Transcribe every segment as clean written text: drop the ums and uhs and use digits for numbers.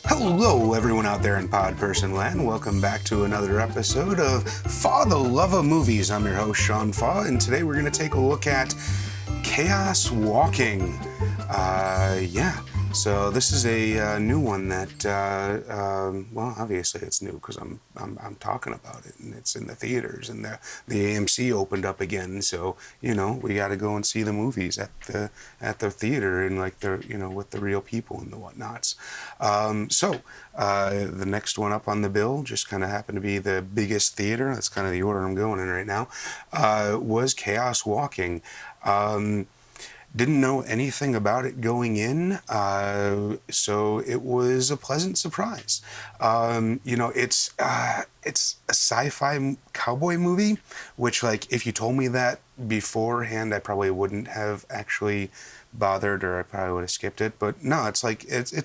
Hello, everyone out there in Pod Person Land. Welcome back to another episode of For the Love of Movies. I'm your host, Sean Faw, and today we're going to take a look at Chaos Walking. So this is a new one that, well, obviously it's new because I'm talking about it, and it's in the theaters, and the AMC opened up again. So we got to go and see the movies at the theater and like with the real people and the whatnots. The next one up on the bill just kind of happened to be the biggest theater. That's kind of the order I'm going in right now. Was Chaos Walking. Didn't know anything about it going in, so it was a pleasant surprise. It's a sci-fi cowboy movie, which, like, if you told me that beforehand, I probably wouldn't have actually bothered, or I probably would have skipped it. But no, it's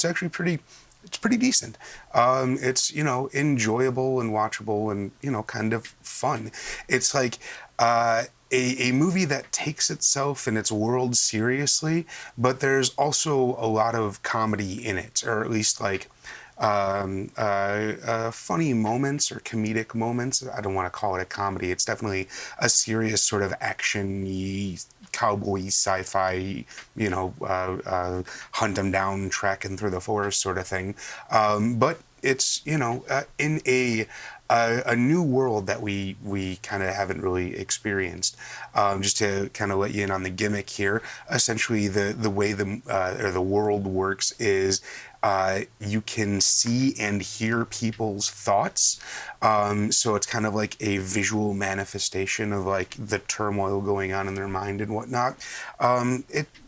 actually pretty. It's pretty decent. It's enjoyable and watchable and kind of fun. It's like a movie that takes itself and its world seriously, but there's also a lot of comedy in it, or at least like funny moments or comedic moments. I don't want to call it a comedy. It's definitely a serious sort of action-y, cowboy sci-fi, hunt them down, tracking through the forest sort of thing. But it's, in a new world that we kind of haven't really experienced. Just to kind of let you in on the gimmick here, essentially the way the world works is you can see and hear people's thoughts. So it's kind of like a visual manifestation of like the turmoil going on in their mind and whatnot.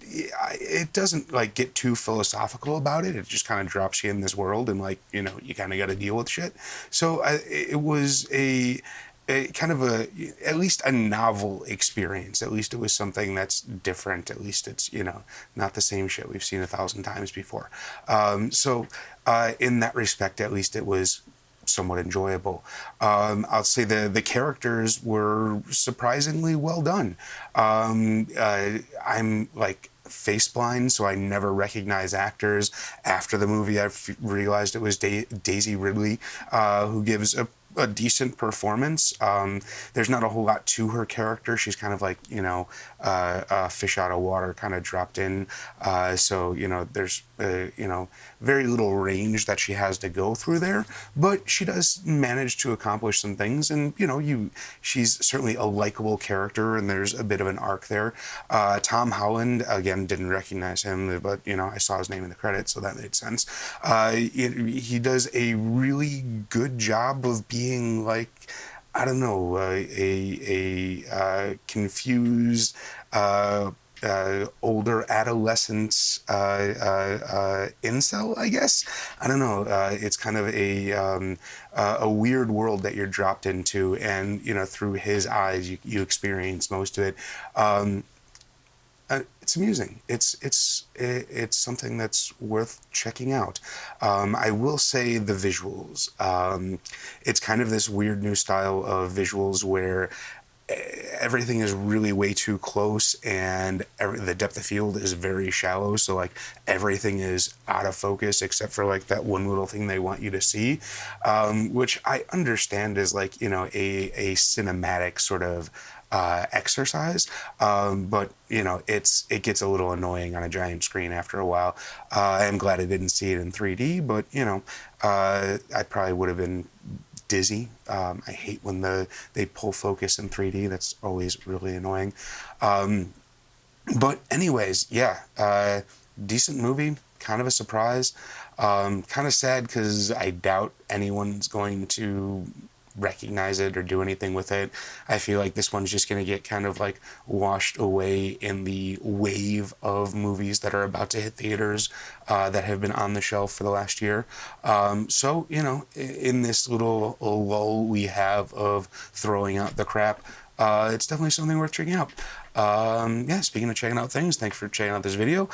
It doesn't like get too philosophical about it. It just kind of drops you in this world and like, you kind of got to deal with shit. So it was a kind of at least a novel experience. At least it was something that's different. At least it's, not the same shit we've seen 1,000 times before. In that respect, at least it was somewhat enjoyable. I'll say the characters were surprisingly well done. I'm like face blind, so I never recognize actors. After the movie, I realized it was Daisy Ridley, who gives a decent performance. There's not a whole lot to her character. She's kind of like, a fish out of water kind of dropped in. So there's, very little range that she has to go through there, but she does manage to accomplish some things. And, she's certainly a likable character, and there's a bit of an arc there. Tom Holland, again, didn't recognize him, but, I saw his name in the credits, so that made sense. He does a really good job of being like, I don't know, a confused older adolescent incel, I guess. I don't know. It's kind of a weird world that you're dropped into, and through his eyes, you experience most of it. It's amusing. It's something that's worth checking out. I will say the visuals. It's kind of this weird new style of visuals where everything is really way too close, and the depth of field is very shallow. So like everything is out of focus except for like that one little thing they want you to see, which I understand is like a cinematic sort of exercise, but it gets a little annoying on a giant screen after a while. I'm glad I didn't see it in 3D, but I probably would have been dizzy. I hate when they pull focus in 3D. That's always really annoying. But anyways, yeah, decent movie, kind of a surprise. Kind of sad because I doubt anyone's going to recognize it or do anything with it. I feel like this one's just going to get kind of like washed away in the wave of movies that are about to hit theaters that have been on the shelf for the last year. So, in this little lull we have of throwing out the crap, it's definitely something worth checking out. Speaking of checking out things, thanks for checking out this video.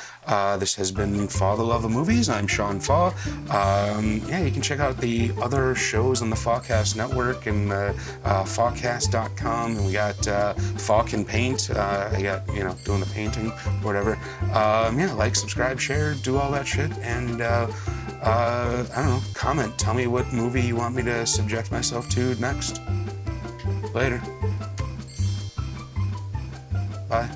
This has been For the Love of Movies. I'm Sean Faw. You can check out the other shows on the Fawcast Network and Fawcast.com. And we got Faw Can Paint. I got, doing the painting, whatever. Like, subscribe, share, do all that shit. And I don't know, comment. Tell me what movie you want me to subject myself to next. Later. Bye.